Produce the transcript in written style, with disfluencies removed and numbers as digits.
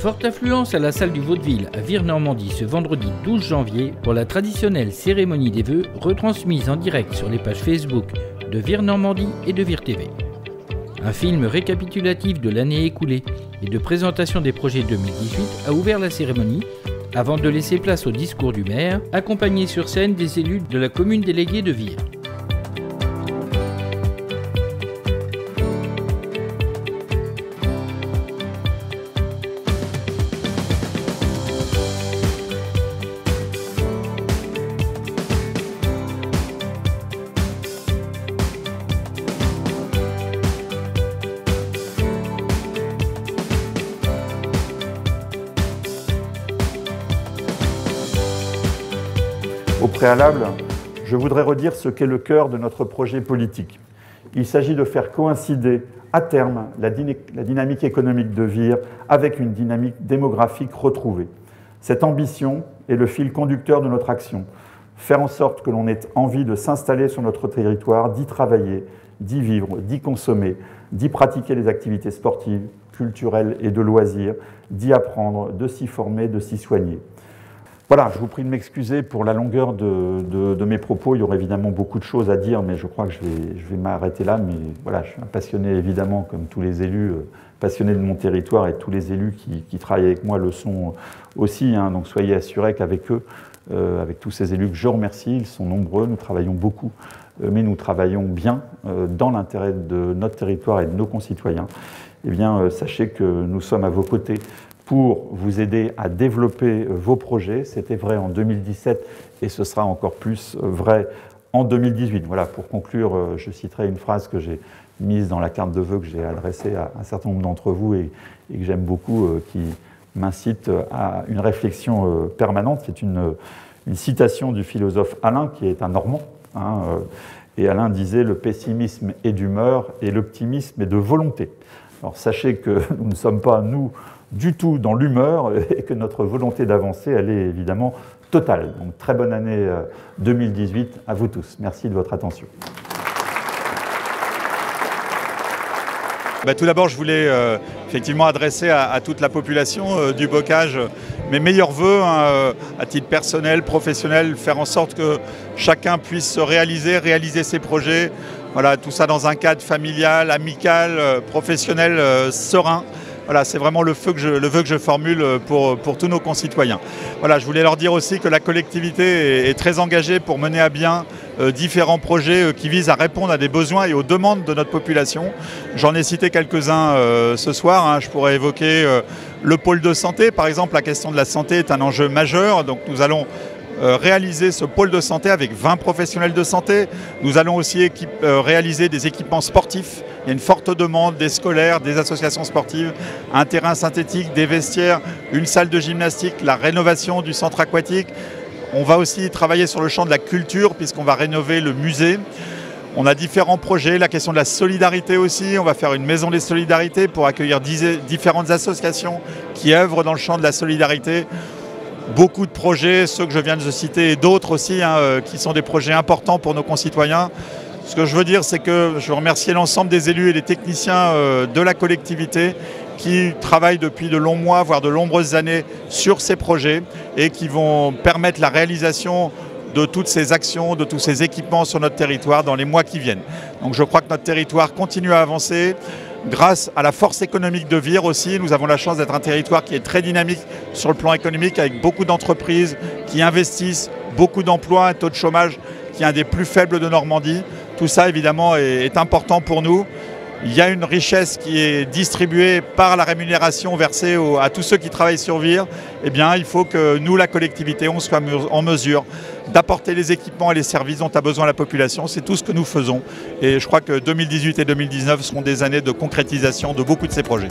Forte affluence à la salle du Vaudeville à Vire-Normandie ce vendredi 12 janvier pour la traditionnelle cérémonie des vœux retransmise en direct sur les pages Facebook de Vire-Normandie et de Vire TV. Un film récapitulatif de l'année écoulée et de présentation des projets 2018 a ouvert la cérémonie avant de laisser place au discours du maire, accompagné sur scène des élus de la commune déléguée de Vire. Au préalable, je voudrais redire ce qu'est le cœur de notre projet politique. Il s'agit de faire coïncider à terme la dynamique économique de Vire avec une dynamique démographique retrouvée. Cette ambition est le fil conducteur de notre action. Faire en sorte que l'on ait envie de s'installer sur notre territoire, d'y travailler, d'y vivre, d'y consommer, d'y pratiquer les activités sportives, culturelles et de loisirs, d'y apprendre, de s'y former, de s'y soigner. Voilà, je vous prie de m'excuser pour la longueur de mes propos. Il y aurait évidemment beaucoup de choses à dire, mais je crois que je vais m'arrêter là. Mais voilà, je suis un passionné, évidemment, comme tous les élus, passionné de mon territoire, et tous les élus qui travaillent avec moi le sont aussi. Donc soyez assurés qu'avec eux, avec tous ces élus que je remercie, ils sont nombreux, nous travaillons beaucoup, mais nous travaillons bien dans l'intérêt de notre territoire et de nos concitoyens. Eh bien, sachez que nous sommes à vos côtés pour vous aider à développer vos projets. C'était vrai en 2017 et ce sera encore plus vrai en 2018. Voilà, pour conclure, je citerai une phrase que j'ai mise dans la carte de vœux que j'ai adressée à un certain nombre d'entre vous et que j'aime beaucoup, qui m'incite à une réflexion permanente. C'est une citation du philosophe Alain, qui est un Normand. Et Alain disait « Le pessimisme est d'humeur et l'optimisme est de volonté ». Alors sachez que nous ne sommes pas, nous, du tout dans l'humeur et que notre volonté d'avancer, elle est évidemment totale. Donc très bonne année 2018 à vous tous. Merci de votre attention. Tout d'abord, je voulais effectivement adresser à toute la population du Bocage mes meilleurs vœux à titre personnel, professionnel, faire en sorte que chacun puisse se réaliser ses projets. Voilà, tout ça dans un cadre familial, amical, professionnel, serein. Voilà, c'est vraiment le vœu que je formule pour tous nos concitoyens. Voilà, je voulais leur dire aussi que la collectivité est très engagée pour mener à bien différents projets qui visent à répondre à des besoins et aux demandes de notre population. J'en ai cité quelques-uns ce soir. Je pourrais évoquer le pôle de santé. Par exemple, la question de la santé est un enjeu majeur. Donc nous allons réaliser ce pôle de santé avec 20 professionnels de santé. Nous allons aussi réaliser des équipements sportifs. Il y a une forte demande des scolaires, des associations sportives, un terrain synthétique, des vestiaires, une salle de gymnastique, la rénovation du centre aquatique. On va aussi travailler sur le champ de la culture puisqu'on va rénover le musée. On a différents projets, la question de la solidarité aussi. On va faire une maison des solidarités pour accueillir différentes associations qui œuvrent dans le champ de la solidarité. Beaucoup de projets, ceux que je viens de citer et d'autres aussi, qui sont des projets importants pour nos concitoyens. Ce que je veux dire, c'est que je veux remercier l'ensemble des élus et des techniciens de la collectivité qui travaillent depuis de longs mois, voire de nombreuses années sur ces projets et qui vont permettre la réalisation de toutes ces actions, de tous ces équipements sur notre territoire dans les mois qui viennent. Donc je crois que notre territoire continue à avancer. Grâce à la force économique de Vire aussi, nous avons la chance d'être un territoire qui est très dynamique sur le plan économique avec beaucoup d'entreprises qui investissent, beaucoup d'emplois, un taux de chômage qui est un des plus faibles de Normandie. Tout ça évidemment est important pour nous. Il y a une richesse qui est distribuée par la rémunération versée à tous ceux qui travaillent sur Vire. Eh bien, il faut que nous, la collectivité, on soit en mesure d'apporter les équipements et les services dont a besoin la population. C'est tout ce que nous faisons. Et je crois que 2018 et 2019 seront des années de concrétisation de beaucoup de ces projets.